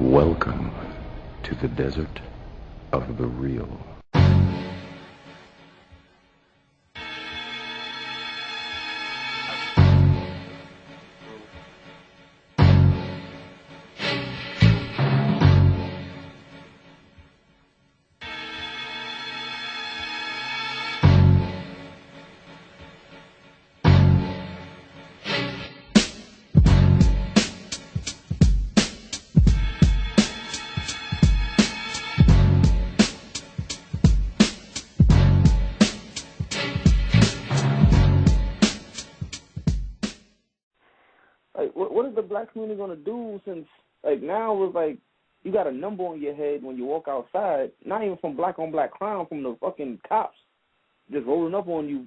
Welcome to the desert of the real. What is the black community going to do since, now it's you got a number on your head when you walk outside, not even from black on black crime, from the fucking cops just rolling up on you,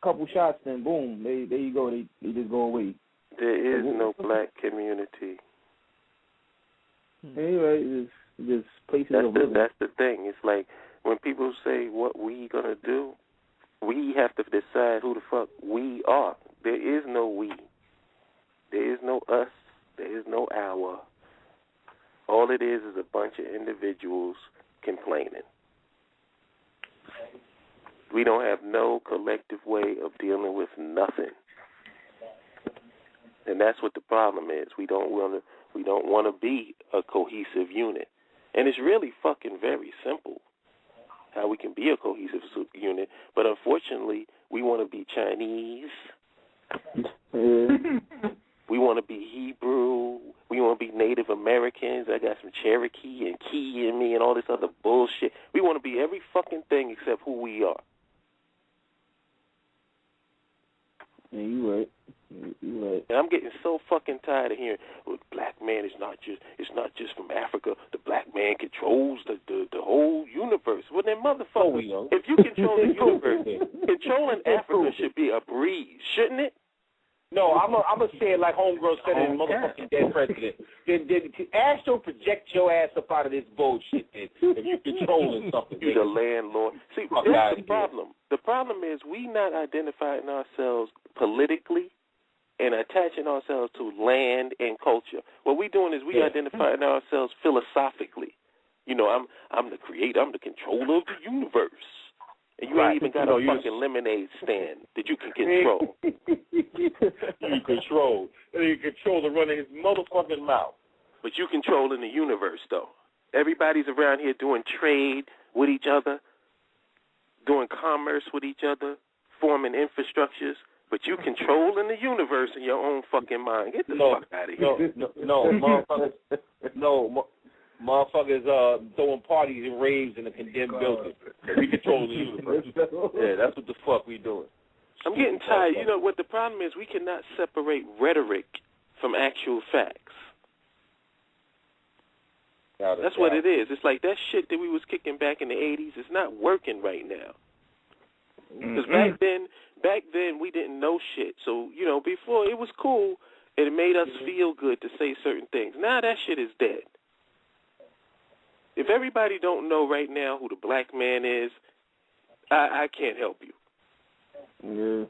couple shots, then boom, there you go, they just go away. There is no black community. Anyway, it's just places of living. That's the thing. It's like when people say what we going to do, we have to decide who the fuck we are. There is no we. There is no us. There is no our. All it is a bunch of individuals complaining. We don't have no collective way of dealing with nothing. And that's what the problem is. We don't want to be a cohesive unit. And it's really fucking very simple how we can be a cohesive unit. But unfortunately, we want to be Chinese. We want to be Hebrew. We want to be Native Americans. I got some Cherokee and Key in me and all this other bullshit. We want to be every fucking thing except who we are. Yeah, you right. And I'm getting so fucking tired of hearing, well, the black man is not just from Africa. The black man controls the whole universe. Well, then, motherfucker, if you control the universe, controlling Africa should be a breeze, shouldn't it? No, I'm gonna say it like homegirl said it in motherfucking Dead President. Then Astro project your ass up out of this bullshit. Then if you controlling something, you the landlord. See, that's the problem. The problem is we not identifying ourselves politically and attaching ourselves to land and culture. What we doing is we identifying ourselves philosophically. You know, I'm the creator. I'm the controller of the universe. And you ain't even got a fucking lemonade stand that you can control. You control. You control the run of his motherfucking mouth. But you controlling the universe, though. Everybody's around here doing trade with each other, doing commerce with each other, forming infrastructures. But you controlling the universe in your own fucking mind. Get the fuck out of here. No, motherfuckers. Motherfuckers throwing parties and raves in a condemned building. We control the universe. Yeah, that's what the fuck we doing. I'm getting tired. You know what the problem is? We cannot separate rhetoric from actual facts. That's what it is. It's like that shit that we was kicking back in the 80s is not working right now. Because back then we didn't know shit. So, you know, before it was cool and it made us feel good to say certain things. Now that shit is dead. If everybody don't know right now who the black man is, I can't help you. Yeah.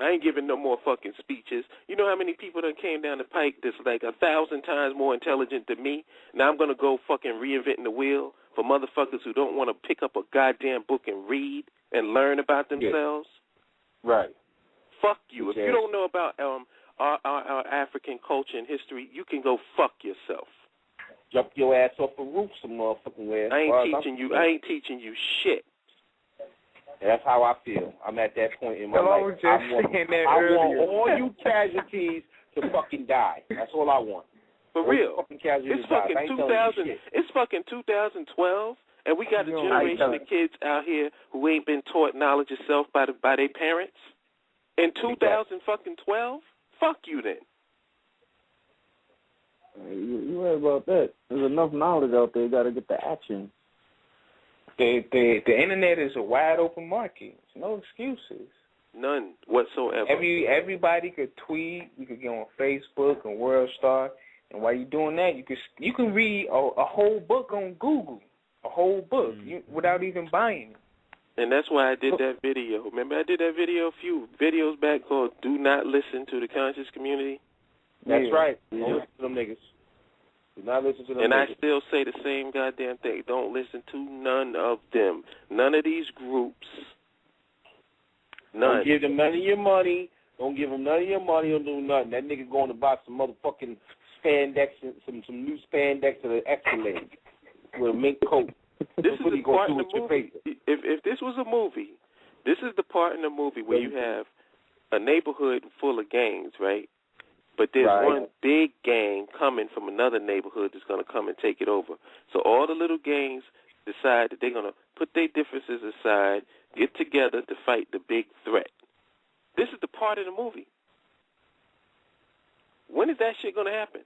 I ain't giving no more fucking speeches. You know how many people that came down the pike that's like 1,000 times more intelligent than me? Now I'm going to go fucking reinventing the wheel for motherfuckers who don't want to pick up a goddamn book and read and learn about themselves? Yeah. Right. Fuck you. If you don't know about our African culture and history, you can go fuck yourself. Jump your ass off the roof some motherfucking way. I ain't teaching you shit. And that's how I feel. I'm at that point in my life. I want all you casualties to fucking die. That's all I want. For real. It's fucking 2012, and we got a generation of kids out here who ain't been taught knowledge of self by their parents. In 2012? Fuck you then. You right about that. There's enough knowledge out there. You got to get the action. The internet is a wide open market. There's no excuses. None whatsoever. Everybody could tweet. You could get on Facebook and WorldStar, and while you're doing that, you can read a whole book on Google, a whole book without even buying it. And that's why I did that video. Remember, I did that video a few videos back called "Do Not Listen to the Conscious Community." That's right. Don't listen to them niggas. Do Not listen to them. And I still say the same goddamn thing. Don't listen to none of them. None of these groups. None. Don't give them none of your money. Don't give them none of your money. Don't do nothing. That nigga going to buy some motherfucking spandex, some new spandex to the Escalade with a mink coat. This is the part in the movie. If this was a movie, this is the part in the movie where you have a neighborhood full of gangs, right? But there's one big gang coming from another neighborhood that's going to come and take it over. So all the little gangs decide that they're going to put their differences aside, get together to fight the big threat. This is the part of the movie. When is that shit going to happen?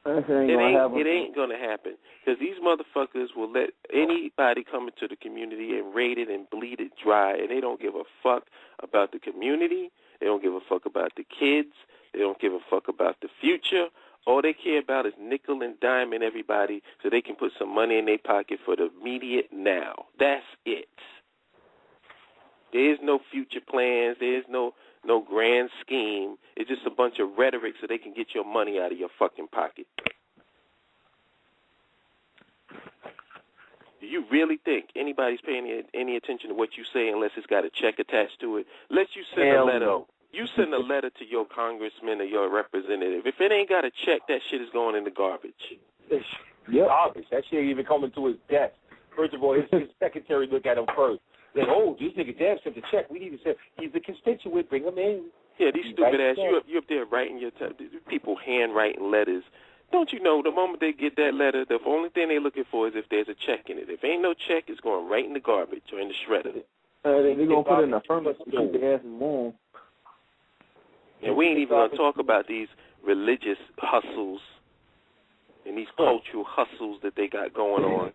It ain't going to happen. Because these motherfuckers will let anybody come into the community and raid it and bleed it dry, and they don't give a fuck about the community. They don't give a fuck about the kids. They don't give a fuck about the future. All they care about is nickel and diming everybody so they can put some money in their pocket for the immediate now. That's it. There is no future plans. There is no grand scheme. It's just a bunch of rhetoric so they can get your money out of your fucking pocket. Do you really think anybody's paying any attention to what you say unless it's got a check attached to it? Let you send a letter. No. You send a letter to your congressman or your representative. If it ain't got a check, that shit is going in the garbage. Garbage. That shit ain't even coming to his desk. First of all, his secretary look at him first. Like, oh, this nigga damn sent a check. We need to send. He's a constituent. Bring him in. Yeah, these stupid ass. You up there writing your people handwriting letters. Don't you know the moment they get that letter, the only thing they're looking for is if there's a check in it. If ain't no check, it's going right in the garbage or in the shredder. They're going to put it in the furnace to keep their asses warm. And we ain't even going to talk about these religious hustles and these cultural hustles that they got going on.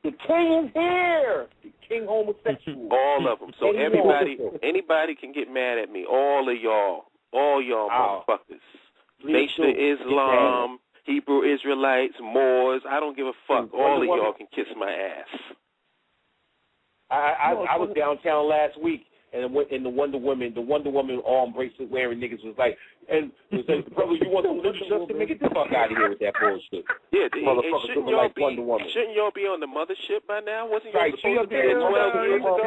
The king is here. The king homosexual. All of them. So anybody can get mad at me. All y'all motherfuckers. Nation of Islam, Hebrew Israelites, Moors. I don't give a fuck. All of y'all can kiss my ass. I was downtown last week, and in the Wonder Woman arm bracelet wearing niggas was like, brother, you want some little justice? Get the fuck out of here with that bullshit. Yeah, shouldn't y'all be on the mothership by now? Wasn't y'all supposed to be there 12 years ago?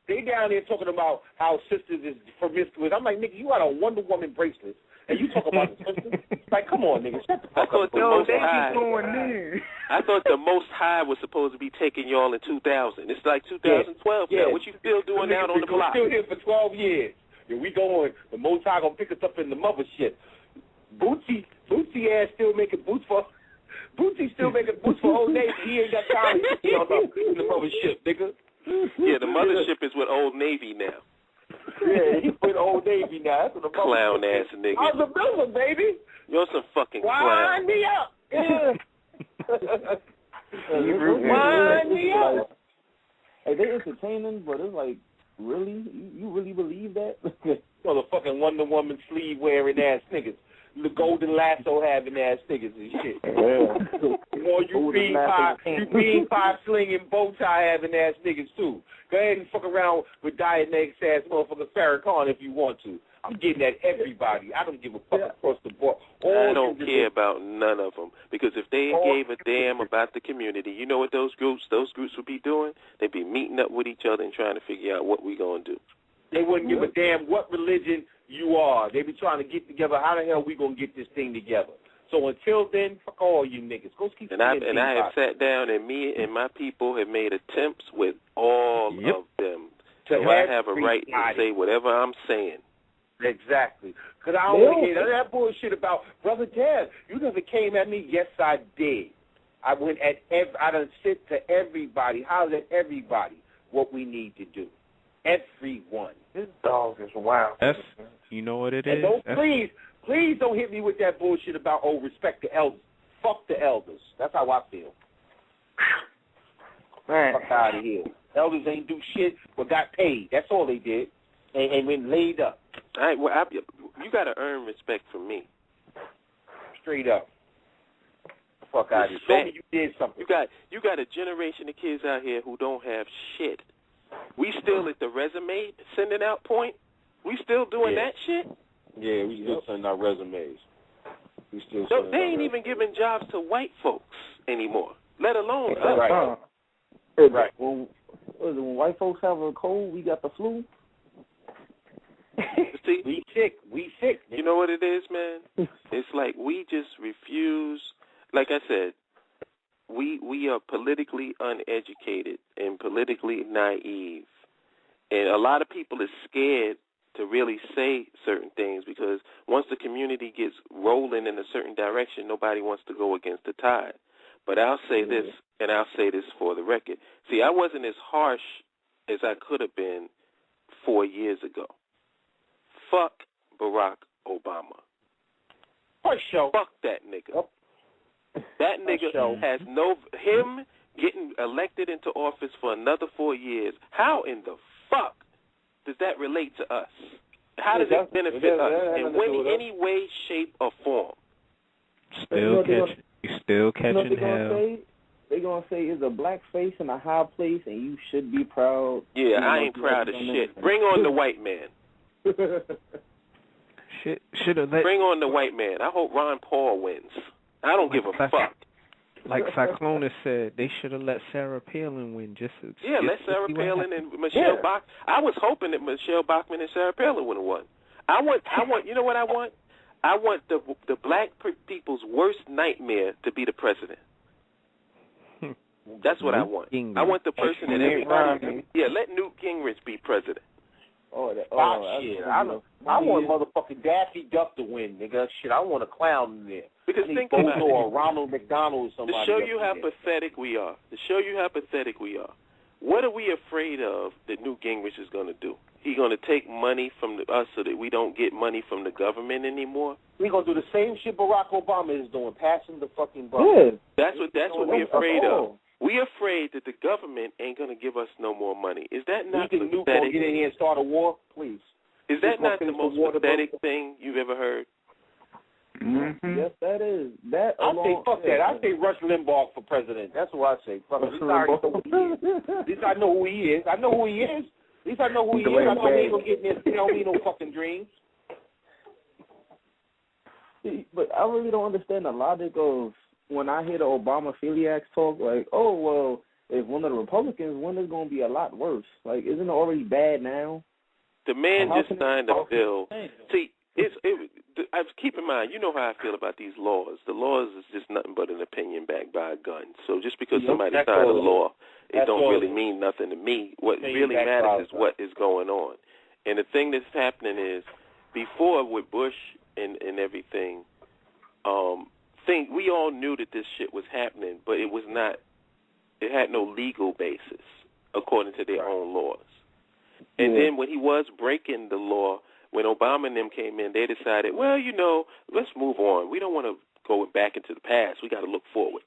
They down there talking about how sisters is promiscuous. I'm like, nigga, you got a Wonder Woman bracelet, and you talk about the sisters? Like, come on, nigga, shut the fuck up. I thought the Most High was supposed to be taking y'all in 2000. It's like 2012 now. What you still doing out on the block? We're still here for 12 years. Yeah, we going. The Most High gonna pick us up in the mothership. Bootsy ass still making boots for. Bootsy still making boots for Old Navy. He ain't got time to be on the mothership, nigga. Yeah, the mothership is with Old Navy now. Yeah, he's with Old Navy now. That's what the clown ass nigga. I was a builder, baby. You're some fucking clown. Wind me up. Yeah. Wind me up. Hey, they entertaining, but it's like, really? You really believe that? Motherfucking Wonder Woman sleeve wearing ass niggas. The golden lasso having ass niggas and shit. Yeah. Or you bean pie slinging bow tie having ass niggas too. Go ahead and fuck around with Dianetics ass motherfucker Farrakhan if you want to. I'm getting at everybody. I don't give a fuck across the board. I don't care about none of them because if they gave a damn about the community, you know what those groups would be doing? They'd be meeting up with each other and trying to figure out what we gonna do. They wouldn't give a damn what religion you are. They be trying to get together. How the hell we gonna get this thing together? So until then, fuck all you niggas. Go keep. And I have sat down and me and my people have made attempts with all of them. So I have a right to say whatever I'm saying. Exactly. Because I don't want to hear none of that bullshit about, Brother Dad, you never came at me. Yes, I did. I went at I done said to everybody, hollered at everybody what we need to do. Everyone. This dog is wild. You know what it is? Please don't hit me with that bullshit about, respect the elders. Fuck the elders. That's how I feel. Man. Fuck out of here. Elders ain't do shit but got paid. That's all they did. And been laid up. All right, well, you got to earn respect from me. Straight up. Fuck out of here. Show me you did something. You got a generation of kids out here who don't have shit. We still at the resume sending out point. We still doing that shit. sending our resumes. So they ain't even giving jobs to white folks anymore, let alone us. Right. Right. When white folks have a cold, we got the flu. See, we sick. You know what it is, man? It's like we just refuse. Like I said, we are politically uneducated and politically naive, and a lot of people are scared to really say certain things because once the community gets rolling in a certain direction, nobody wants to go against the tide. But I'll say this, and I'll say this for the record. See, I wasn't as harsh as I could have been 4 years ago. Fuck Barack Obama. For sure. Fuck that nigga. That nigga has him getting elected into office for another 4 years. How in the fuck does that relate to us? How does it benefit us in any way, shape, or form? Still catching hell. They're going to say it's a black face in a high place and you should be proud. Yeah, I ain't proud of shit. Bring on the white man. Bring on the white man. I hope Ron Paul wins. I don't give a fuck. Like Cyclonus said, they should have let Sarah Palin win. Let Sarah Palin and Michelle Bachmann. I was hoping that Michelle Bachmann and Sarah Palin would have won. I want. You know what I want? I want the black people's worst nightmare to be the president. That's what I want. I want the person that everybody. Yeah, let Newt Gingrich be president. Shit. I want motherfucking Daffy Duck to win, nigga. Shit, I want a clown in there. Because think about it. Or Ronald McDonald or somebody. To show you how pathetic we are. What are we afraid of that Newt Gingrich is going to do? He's going to take money from us so that we don't get money from the government anymore? We're going to do the same shit Barack Obama is doing, passing the fucking buck. Yeah. That's what we're afraid of. We're afraid that the government ain't going to give us no more money. Is that not pathetic? You can get in here and start a war, please. Is that not the most pathetic thing you've ever heard? Mm-hmm. Yes, that is. I say fuck that. I say Rush Limbaugh for president. That's what I say. Fuck it. At least I know who he is. At least I know who he is. I know he ain't gonna get this. He don't need no fucking dreams. But I really don't understand the logic of when I hear the Obama philiacs talk, like, oh, well, if one of the Republicans wins, it's going to be a lot worse. Like, isn't it already bad now? The man just signed a bill. See, keep in mind, you know how I feel about these laws. The laws is just nothing but an opinion backed by a gun. So just because somebody signed a law, it don't really mean nothing to me. What really matters is what is going on. And the thing that's happening is, before with Bush and everything, we all knew that this shit was happening, but it had no legal basis according to their own laws. And then when he was breaking the law, when Obama and them came in, they decided, well, let's move on. We don't want to go back into the past. We got to look forward.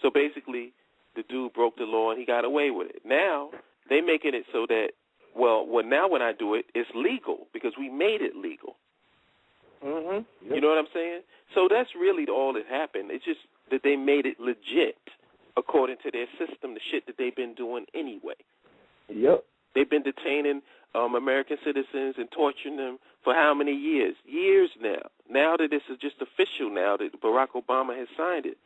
So basically, the dude broke the law and he got away with it. Now they making it so that, now when I do it, it's legal because we made it legal. Mm-hmm. Yep. You know what I'm saying? So that's really all that happened. It's just that they made it legit according to their system, the shit that they've been doing anyway. Yep. They've been detaining American citizens and torturing them for how many years? Years now. Now that this is just official now that Barack Obama has signed it.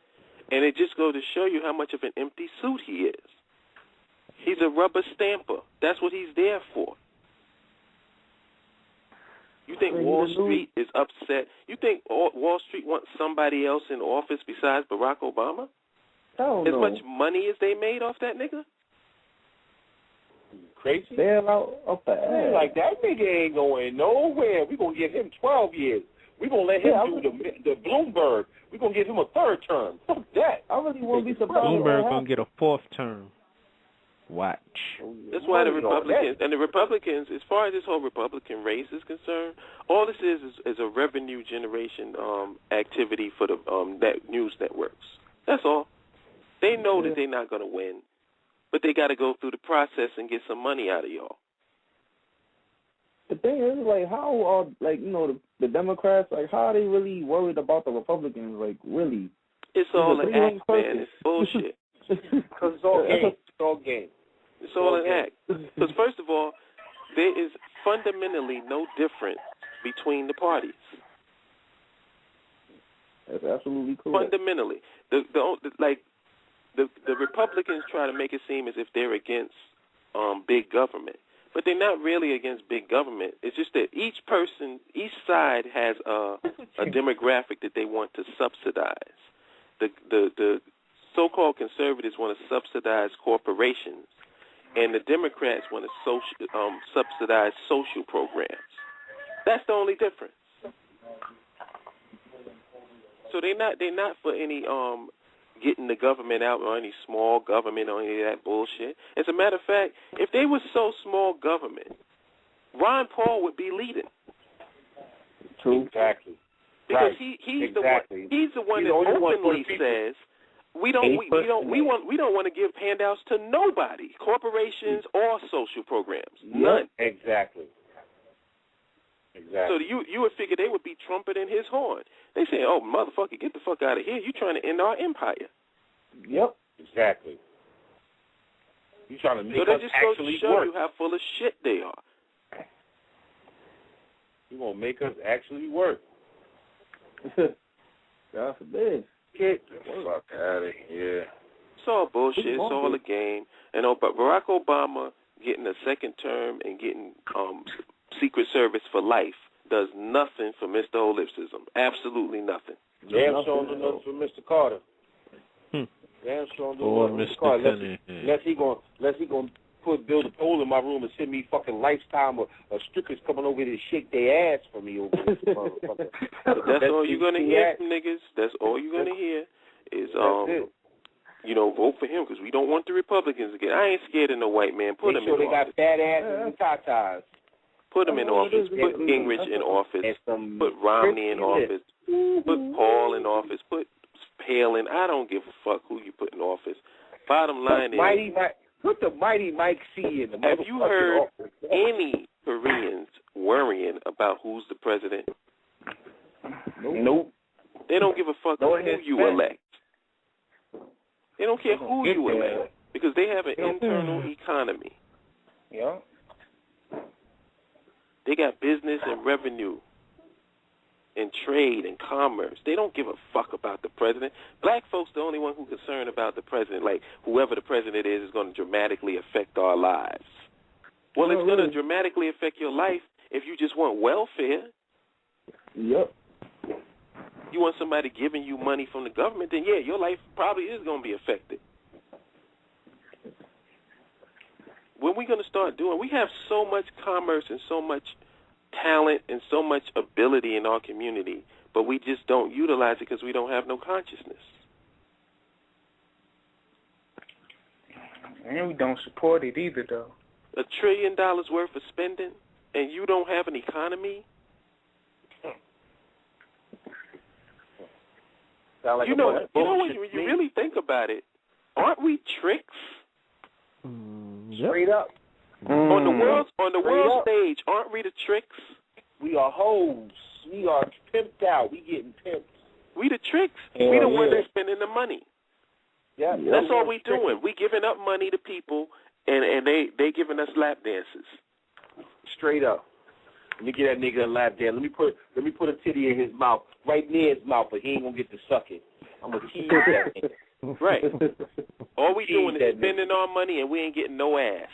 And it just goes to show you how much of an empty suit he is. He's a rubber stamper. That's what he's there for. You think Wall Street is upset? You think Wall Street wants somebody else in office besides Barack Obama? As much money as they made off that nigga? Crazy? They're out the ass. Like, that nigga ain't going nowhere. We're going to give him 12 years. We're going to let him do the Bloomberg. We're going to give him a third term. Fuck that. I really won't be surprised. Bloomberg going to get a fourth term. Watch. That's why the Republicans, as far as this whole Republican race is concerned, all this is a revenue generation activity for the news networks. That's all. They know that they're not going to win, but they got to go through the process and get some money out of y'all. The thing is, like, how are, the Democrats, like, how are they really worried about the Republicans? Like, really? It's all an act, man. It's bullshit. Because it's all game. It's all game. It's all an act. Because, first of all, there is fundamentally no difference between the parties. That's absolutely correct. Fundamentally, the Republicans try to make it seem as if they're against big government, but they're not really against big government. It's just that each side has a demographic that they want to subsidize. The so-called conservatives want to subsidize corporations, and the Democrats want to subsidize social programs. That's the only difference. So they're not for any getting the government out or any small government or any of that bullshit. As a matter of fact, if they were so small government, Ron Paul would be leading. True. Exactly. Because he's the one that openly says we don't want to give handouts to nobody, corporations or social programs. None. Exactly. So you would figure they would be trumpeting his horn. They say, "Oh, motherfucker, get the fuck out of here! You trying to end our empire?" Yep. Exactly. You trying to make us actually work. So that just goes to show you how full of shit they are. You gonna make us actually work? God forbid. Get the fuck out of here. It's all bullshit. It's all a game. And but Barack Obama getting a second term and getting Secret Service for life does nothing for Mr. Holipsism. Absolutely nothing. Damn sure do nothing for Mr. Carter. Damn sure do nothing for Mr. Carter. Unless he gonna build a pole in my room and send me fucking lifetime or strippers coming over here to shake their ass for me over this motherfucker. That's all you're gonna hear from niggas. That's all you're gonna hear is vote for him because we don't want the Republicans again. I ain't scared of no white man. Put him in office. They got fat asses and tatas. Put him in office. Put Gingrich in office. Put Romney in office. Put Paul in office. Put Palin. I don't give a fuck who you put in office. Bottom line is, put the mighty Mike C in the motherfucking office. Have you heard any Koreans worrying about who's the president? Nope. They don't give a fuck who you elect. They don't care who you elect because they have an internal economy. Yeah. They got business and revenue and trade and commerce. They don't give a fuck about the president. Black folks the only one who concerned about the president. Like, whoever the president is going to dramatically affect our lives. Well, it's going to dramatically affect your life if you just want welfare. Yep. You want somebody giving you money from the government, then, yeah, your life probably is going to be affected. When we going to start doing? We have so much commerce and so much talent and so much ability in our community, but we just don't utilize it because we don't have no consciousness. And we don't support it either, though. $1 trillion worth of spending, and you don't have an economy? Like when you really think about it, aren't we tricks? Straight up. On the world stage, aren't we the tricks? We are hoes. We are pimped out. We getting pimped. We the tricks. We the ones that spending the money. Yeah, that's all we doing. We giving up money to people, and they giving us lap dances. Straight up. Let me get that nigga a lap dance. Let me put a titty in his mouth, right near his mouth, but he ain't gonna get to suck it. I'm gonna tease that nigga. Right. All we doing is spending our money, and we ain't getting no ass.